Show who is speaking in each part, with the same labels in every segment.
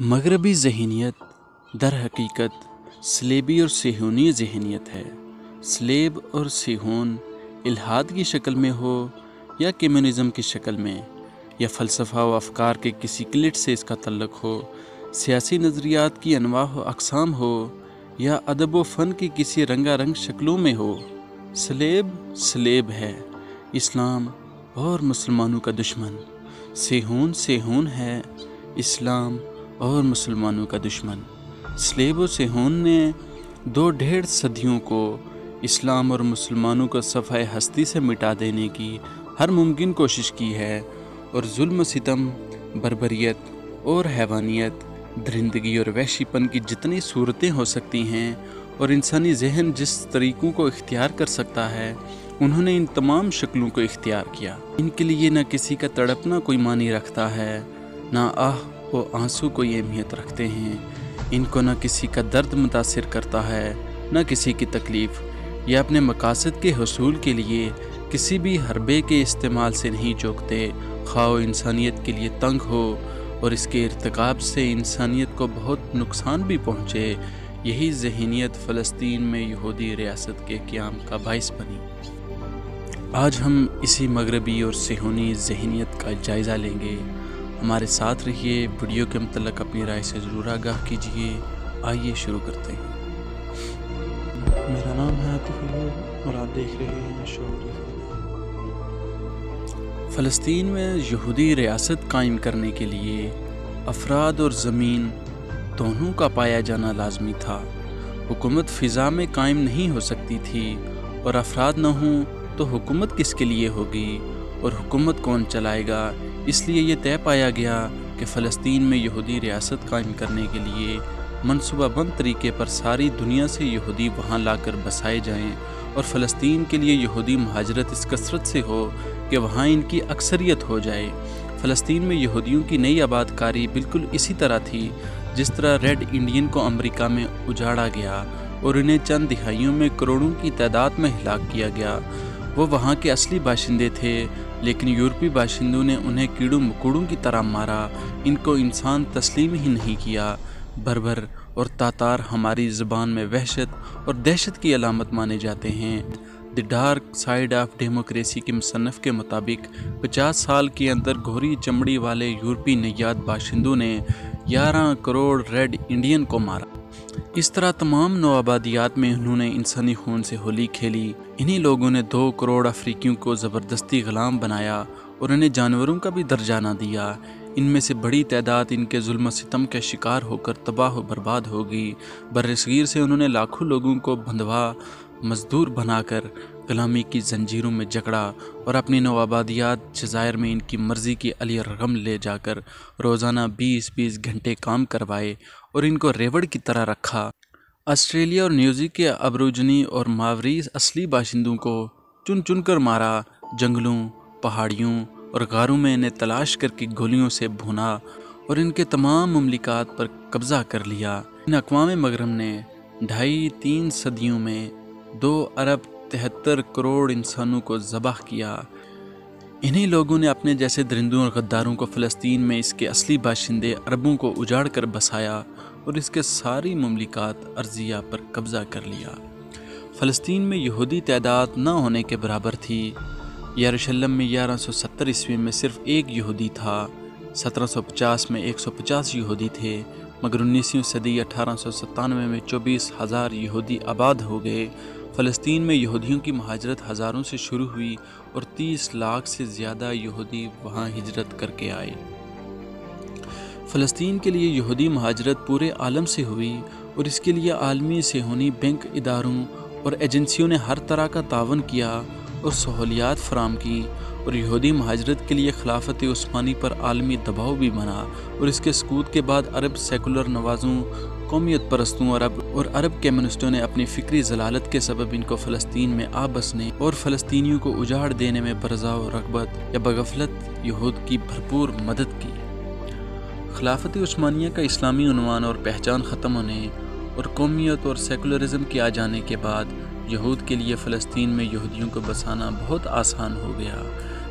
Speaker 1: مغربی ذہنیت در حقیقت سلیبی اور صہیونی ذہنیت ہے۔ سلیب اور صہیون الحاد کی شکل میں ہو یا کمیونزم کی شکل میں، یا فلسفہ و افکار کے کسی کلٹ سے اس کا تعلق ہو، سیاسی نظریات کی انواع و اقسام ہو، یا ادب و فن کی کسی رنگا رنگ شکلوں میں ہو، سلیب ہے، اسلام اور مسلمانوں کا دشمن۔ صہیون ہے، اسلام اور مسلمانوں کا دشمن۔ سلیب و صہیون نے 2.5 صدیوں کو اسلام اور مسلمانوں کو صفحہ ہستی سے مٹا دینے کی ہر ممکن کوشش کی ہے، اور ظلم و ستم، بربریت اور حیوانیت، درندگی اور وحشی پن کی جتنی صورتیں ہو سکتی ہیں اور انسانی ذہن جس طریقوں کو اختیار کر سکتا ہے، انہوں نے ان تمام شکلوں کو اختیار کیا۔ ان کے لیے نہ کسی کا تڑپنا کوئی معنی رکھتا ہے، نہ آہ و آنسو کوئی اہمیت رکھتے ہیں۔ ان کو نہ کسی کا درد متاثر کرتا ہے، نہ کسی کی تکلیف۔ یہ اپنے مقاصد کے حصول کے لیے کسی بھی حربے کے استعمال سے نہیں چوکتے، خواہ و انسانیت کے لیے تنگ ہو اور اس کے ارتکاب سے انسانیت کو بہت نقصان بھی پہنچے۔ یہی ذہنیت فلسطین میں یہودی ریاست کے قیام کا باعث بنی۔ آج ہم اسی مغربی اور صہیونی ذہنیت کا جائزہ لیں گے۔ ہمارے ساتھ رہیے، ویڈیو کے متعلق اپنی رائے سے ضرور آگاہ کیجیے۔ آئیے شروع کرتے ہیں۔
Speaker 2: میرا نام ہے عاطف علی اور آپ دیکھ رہے ہیں شعور۔
Speaker 1: فلسطین میں یہودی ریاست قائم کرنے کے لیے افراد اور زمین دونوں کا پایا جانا لازمی تھا۔ حکومت فضا میں قائم نہیں ہو سکتی تھی، اور افراد نہ ہوں تو حکومت کس کے لیے ہوگی اور حکومت کون چلائے گا؟ اس لیے یہ طے پایا گیا کہ فلسطین میں یہودی ریاست قائم کرنے کے لیے منصوبہ بند طریقے پر ساری دنیا سے یہودی وہاں لا کر بسائے جائیں، اور فلسطین کے لیے یہودی مہاجرت اس کثرت سے ہو کہ وہاں ان کی اکثریت ہو جائے۔ فلسطین میں یہودیوں کی نئی آباد کاری بالکل اسی طرح تھی جس طرح ریڈ انڈین کو امریکہ میں اجاڑا گیا اور انہیں چند دہائیوں میں کروڑوں کی تعداد میں ہلاک کیا گیا۔ وہ وہاں کے اصلی باشندے تھے، لیکن یورپی باشندوں نے انہیں کیڑوں مکوڑوں کی طرح مارا، ان کو انسان تسلیم ہی نہیں کیا۔ بربر اور تاتار ہماری زبان میں وحشت اور دہشت کی علامت مانے جاتے ہیں۔ دی ڈارک سائیڈ آف ڈیموکریسی کے مصنف کے مطابق 50 سال کے اندر گہری چمڑی والے یورپی نیاد باشندوں نے 11 کروڑ ریڈ انڈین کو مارا۔ اس طرح تمام نو آبادیات میں انہوں نے انسانی خون سے ہولی کھیلی۔ انہی لوگوں نے 2 کروڑ افریقیوں کو زبردستی غلام بنایا اور انہیں جانوروں کا بھی درجہ نہ دیا۔ ان میں سے بڑی تعداد ان کے ظلم و ستم کے شکار ہو کر تباہ و برباد ہوگی۔ برصغیر سے انہوں نے لاکھوں لوگوں کو بندھوا مزدور بنا کر غلامی کی زنجیروں میں جکڑا، اور اپنی نو آبادیات جزائر میں ان کی مرضی کی علی رغم لے جا کر روزانہ 20 گھنٹے کام کروائے اور ان کو ریوڑ کی طرح رکھا۔ آسٹریلیا اور نیوزی کے ابروجنی اور ماوری اصلی باشندوں کو چن چن کر مارا، جنگلوں، پہاڑیوں اور غاروں میں انہیں تلاش کر کے گولیوں سے بھونا اور ان کے تمام مملکات پر قبضہ کر لیا۔ ان اقوام مغرب نے 2.5-3 صدیوں میں 2 ارب 73 کروڑ انسانوں کو ذبح کیا۔ انہی لوگوں نے اپنے جیسے درندوں اور غداروں کو فلسطین میں اس کے اصلی باشندے عربوں کو اجاڑ کر بسایا اور اس کے ساری مملکات ارضیہ پر قبضہ کر لیا۔ فلسطین میں یہودی تعداد نہ ہونے کے برابر تھی۔ یروشلم میں 1170 عیسوی میں صرف 1 یہودی تھا، 1750 میں 150 یہودی تھے، مگر 19ویں صدی 1897 میں 24,000 یہودی آباد ہو گئے۔ فلسطین میں یہودیوں کی مہاجرت ہزاروں سے شروع ہوئی اور 30 لاکھ سے زیادہ یہودی وہاں ہجرت کر کے آئے۔ فلسطین کے لیے یہودی مہاجرت پورے عالم سے ہوئی، اور اس کے لیے عالمی صہیونی بینک اداروں اور ایجنسیوں نے ہر طرح کا تعاون کیا اور سہولیات فراہم کی، اور یہودی مہاجرت کے لیے خلافت عثمانی پر عالمی دباؤ بھی بنا، اور اس کے سقوط کے بعد عرب سیکولر نوازوں، قومیت پرستوں اور عرب کمیونسٹوں نے اپنی فکری ضلالت کے سبب ان کو فلسطین میں آ بسنے اور فلسطینیوں کو اجاڑ دینے میں برضا و رغبت یا بغفلت یہود کی بھرپور مدد کی۔ خلافت عثمانیہ کا اسلامی عنوان اور پہچان ختم ہونے اور قومیت اور سیکولرزم کے آ جانے کے بعد یہود کے لیے فلسطین میں یہودیوں کو بسانا بہت آسان ہو گیا۔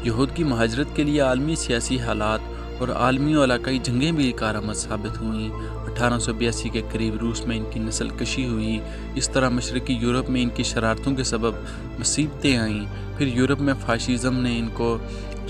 Speaker 1: یہود کی مہاجرت کے لیے عالمی سیاسی حالات اور عالمی و علاقائی جنگیں بھی کارآمد ثابت ہوئیں۔ 1882 کے قریب روس میں ان کی نسل کشی ہوئی۔ اس طرح مشرقی یورپ میں ان کی شرارتوں کے سبب مصیبتیں آئیں۔ پھر یورپ میں فاشزم نے ان کو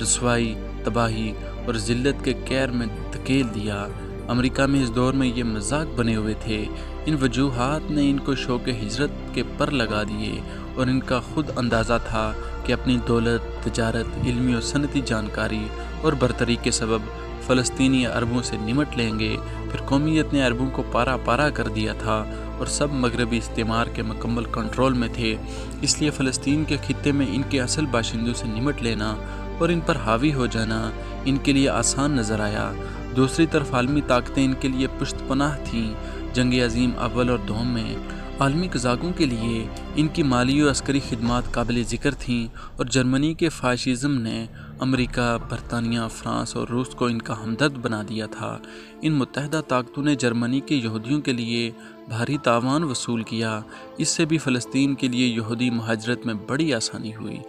Speaker 1: رسوائی، تباہی اور ذلت کے قہر میں دھکیل دیا۔ امریکہ میں اس دور میں یہ مذاق بنے ہوئے تھے۔ ان وجوہات نے ان کو شوق ہجرت کے پر لگا دیے، اور ان کا خود اندازہ تھا کہ اپنی دولت، تجارت، علمی و صنعتی جانکاری اور برتری کے سبب فلسطینی عربوں سے نمٹ لیں گے۔ پھر قومیت نے عربوں کو پارا پارا کر دیا تھا اور سب مغربی استعمار کے مکمل کنٹرول میں تھے، اس لیے فلسطین کے خطے میں ان کے اصل باشندوں سے نمٹ لینا اور ان پر حاوی ہو جانا ان کے لیے آسان نظر آیا۔ دوسری طرف عالمی طاقتیں ان کے لیے پشت پناہ تھیں۔ جنگ عظیم اول اور دوم میں عالمی قزاقوں کے لیے ان کی مالی و عسکری خدمات قابل ذکر تھیں، اور جرمنی کے فاشزم نے امریکہ، برطانیہ، فرانس اور روس کو ان کا ہمدرد بنا دیا تھا۔ ان متحدہ طاقتوں نے جرمنی کے یہودیوں کے لیے بھاری تاوان وصول کیا۔ اس سے بھی فلسطین کے لیے یہودی مہاجرت میں بڑی آسانی ہوئی۔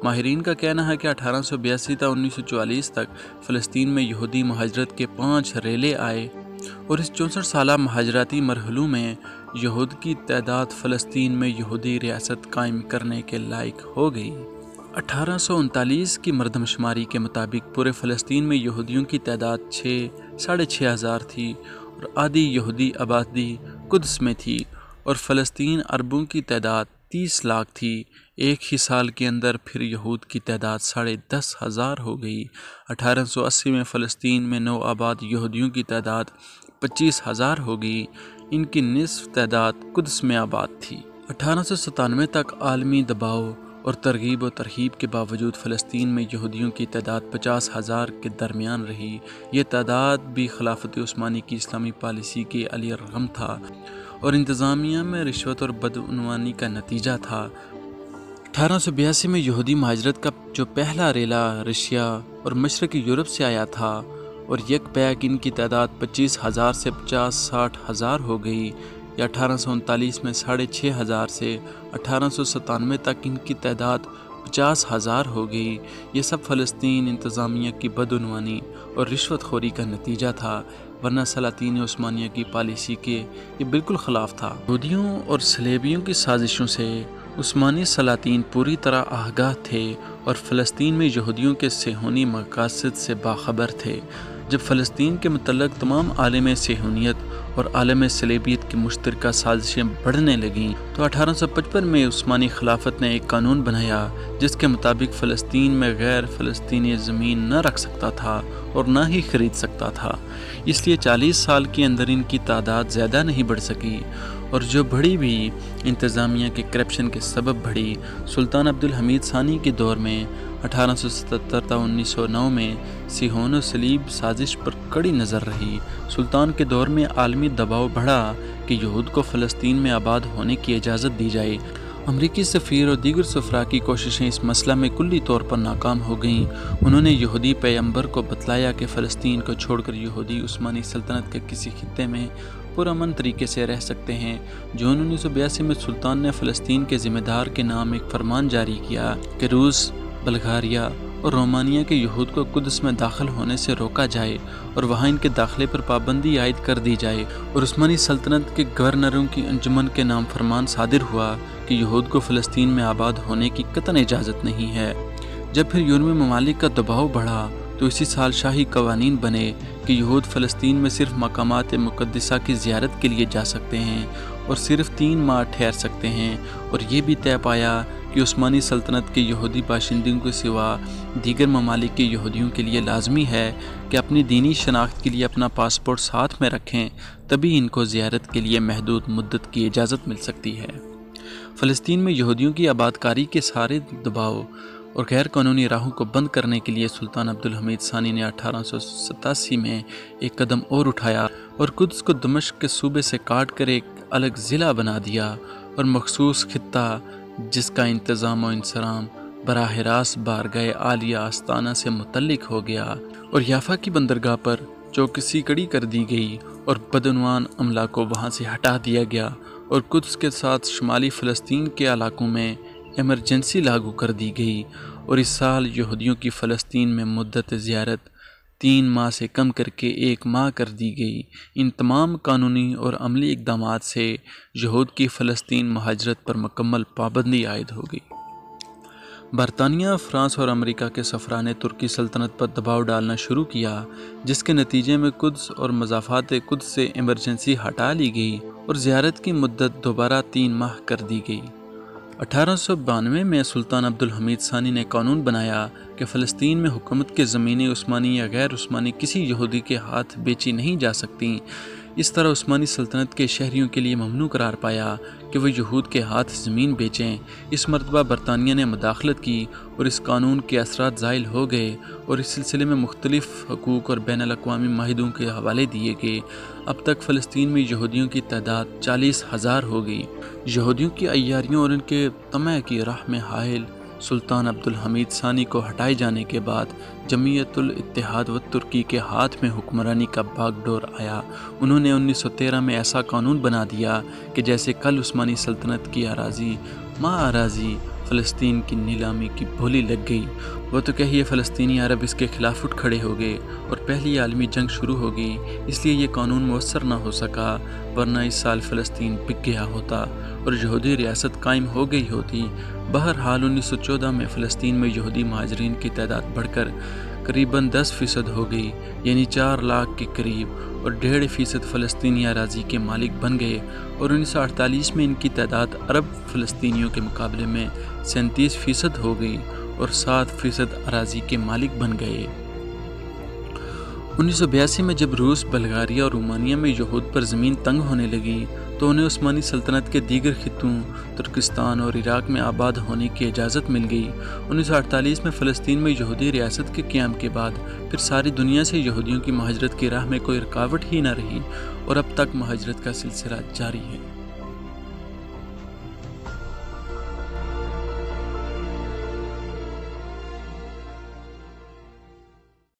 Speaker 1: ماہرین کا کہنا ہے کہ 1882 تا 1944 تک فلسطین میں یہودی مہاجرت کے 5 ریلے آئے، اور اس 64 سالہ مہاجراتی مرحلوں میں یہود کی تعداد فلسطین میں یہودی ریاست قائم کرنے کے لائق ہو گئی۔ 1839 کی مردم شماری کے مطابق پورے فلسطین میں یہودیوں کی تعداد 6,500 سے 6,000 تھی، اور آدھی یہودی آبادی قدس میں تھی، اور فلسطین عربوں کی تعداد 30 لاکھ تھی۔ ایک ہی سال کے اندر پھر یہود کی تعداد 10,500 ہو گئی۔ 1880 میں فلسطین میں نو آباد یہودیوں کی تعداد 25,000 ہو گئی۔ ان کی نصف تعداد قدس میں آباد تھی۔ 1897 تک عالمی دباؤ اور ترغیب و ترہیب کے باوجود فلسطین میں یہودیوں کی تعداد 50,000 کے درمیان رہی۔ یہ تعداد بھی خلافت عثمانی کی اسلامی پالیسی کے علی رغم تھا، اور انتظامیہ میں رشوت اور بدعنوانی کا نتیجہ تھا۔ 1882 میں یہودی مہاجرت کا جو پہلا ریلا رشیا اور مشرقی یورپ سے آیا تھا، اور یک بیک ان کی تعداد 25,000 سے 50-60,000 ہو گئی، یا 1839 میں 6,500 سے 1897 تک ان کی تعداد 50,000 ہو گئی۔ یہ سب فلسطین انتظامیہ کی بدعنوانی اور رشوت خوری کا نتیجہ تھا، ورنہ سلاطین عثمانیہ کی پالیسی کے یہ بالکل خلاف تھا۔ یہودیوں اور صلیبیوں کی سازشوں سے عثمانی سلاطین پوری طرح آگاہ تھے، اور فلسطین میں یہودیوں کے صہیونی مقاصد سے باخبر تھے۔ جب فلسطین کے متعلق تمام عالم صہیونیت اور عالم صلیبیت کی مشترکہ سازشیں بڑھنے لگیں تو 1855 میں عثمانی خلافت نے ایک قانون بنایا جس کے مطابق فلسطین میں غیر فلسطینی زمین نہ رکھ سکتا تھا اور نہ ہی خرید سکتا تھا۔ اس لیے 40 سال کے اندر ان کی تعداد زیادہ نہیں بڑھ سکی، اور جو بڑھی بھی انتظامیہ کے کرپشن کے سبب بڑھی۔ سلطان عبدالحمید ثانی کے دور میں 1877 تا 1909 میں صہیون و صلیب سازش پر کڑی نظر رہی۔ سلطان کے دور میں عالمی دباؤ بڑھا کہ یہود کو فلسطین میں آباد ہونے کی اجازت دی جائے۔ امریکی سفیر اور دیگر سفراء کی کوششیں اس مسئلہ میں کلی طور پر ناکام ہو گئیں۔ انہوں نے یہودی پیغمبر کو بتلایا کہ فلسطین کو چھوڑ کر یہودی عثمانی سلطنت کے کسی خطے میں پرامن طریقے سے رہ سکتے ہیں۔ جون 1982 میں سلطان نے فلسطین کے ذمہ دار کے نام ایک فرمان جاری کیا کہ روس، بلغاریہ اور رومانیہ کے یہود کو قدس میں داخل ہونے سے روکا جائے اور وہاں ان کے داخلے پر پابندی عائد کر دی جائے، اور عثمانی سلطنت کے گورنروں کی انجمن کے نام فرمان صادر ہوا کہ یہود کو فلسطین میں آباد ہونے کی قطعاً اجازت نہیں ہے۔ جب پھر یورپی ممالک کا دباؤ بڑھا تو اسی سال شاہی قوانین بنے کہ یہود فلسطین میں صرف مقامات مقدسہ کی زیارت کے لیے جا سکتے ہیں اور صرف 3 ماہ ٹھہر سکتے ہیں، اور یہ بھی طے پایا کہ عثمانی سلطنت کے یہودی باشندوں کے سوا دیگر ممالک کے یہودیوں کے لیے لازمی ہے کہ اپنی دینی شناخت کے لیے اپنا پاسپورٹ ساتھ میں رکھیں، تبھی ان کو زیارت کے لیے محدود مدت کی اجازت مل سکتی ہے۔ فلسطین میں یہودیوں کی آبادکاری کے سارے دباؤ اور غیر قانونی راہوں کو بند کرنے کے لیے سلطان عبدالحمید ثانی نے 1887 میں ایک قدم اور اٹھایا اور قدس کو دمشق کے صوبے سے کاٹ کر ایک الگ ضلع بنا دیا، اور مخصوص خطہ جس کا انتظام و انصرام براہ راست بارگاہ عالیہ آستانہ سے متعلق ہو گیا، اور یافا کی بندرگاہ پر چوکسی کڑی کر دی گئی اور بدعنوان عملہ کو وہاں سے ہٹا دیا گیا، اور قدس کے ساتھ شمالی فلسطین کے علاقوں میں ایمرجنسی لاگو کر دی گئی، اور اس سال یہودیوں کی فلسطین میں مدت زیارت 3 ماہ سے کم کر کے 1 ماہ کر دی گئی۔ ان تمام قانونی اور عملی اقدامات سے یہود کی فلسطین مہاجرت پر مکمل پابندی عائد ہو گئی۔ برطانیہ، فرانس اور امریکہ کے سفراء نے ترکی سلطنت پر دباؤ ڈالنا شروع کیا، جس کے نتیجے میں قدس اور مضافات قدس سے ایمرجنسی ہٹا لی گئی اور زیارت کی مدت دوبارہ 3 ماہ کر دی گئی۔ 1892 میں سلطان عبدالحمید ثانی نے قانون بنایا کہ فلسطین میں حکومت کی زمینیں عثمانی یا غیر عثمانی کسی یہودی کے ہاتھ بیچی نہیں جا سکتیں۔ اس طرح عثمانی سلطنت کے شہریوں کے لیے ممنوع قرار پایا کہ وہ یہود کے ہاتھ زمین بیچیں۔ اس مرتبہ برطانیہ نے مداخلت کی اور اس قانون کے اثرات زائل ہو گئے اور اس سلسلے میں مختلف حقوق اور بین الاقوامی معاہدوں کے حوالے دیے گئے۔ اب تک فلسطین میں یہودیوں کی تعداد 40,000 ہو گئی۔ یہودیوں کی عیاریوں اور ان کے طمع کی راہ میں حائل سلطان عبدالحمید ثانی کو ہٹائے جانے کے بعد جمعیت الاتحاد و ترکی کے ہاتھ میں حکمرانی کا باغ ڈور آیا۔ انہوں نے 1913 میں ایسا قانون بنا دیا کہ جیسے کل عثمانی سلطنت کی اراضی اراضی فلسطین کی نیلامی کی بولی لگ گئی۔ وہ تو کہیے فلسطینی عرب اس کے خلاف اٹھ کھڑے ہو گئے اور پہلی عالمی جنگ شروع ہو گئی۔ اس لیے یہ قانون مؤثر نہ ہو سکا، ورنہ اس سال فلسطین بک گیا ہوتا اور یہودی ریاست قائم ہو گئی ہوتی۔ بہرحال 1914 میں فلسطین میں یہودی مہاجرین کی تعداد بڑھ کر قریباً 10% ہو گئی، یعنی 4 لاکھ کے قریب، اور 1.5% فلسطینی اراضی کے مالک بن گئے، اور 1948 میں ان کی تعداد عرب فلسطینیوں کے مقابلے میں 37% ہو گئی اور 7% اراضی کے مالک بن گئے۔ 1982 میں جب روس، بلغاریہ اور رومانیہ میں یہود پر زمین تنگ ہونے لگی تو انہیں عثمانی سلطنت کے دیگر خطوں ترکستان اور عراق میں آباد ہونے کی اجازت مل گئی۔ 1948 میں فلسطین میں یہودی ریاست کے قیام کے بعد پھر ساری دنیا سے یہودیوں کی مہاجرت کی راہ میں کوئی رکاوٹ ہی نہ رہی اور اب تک مہاجرت کا سلسلہ جاری ہے۔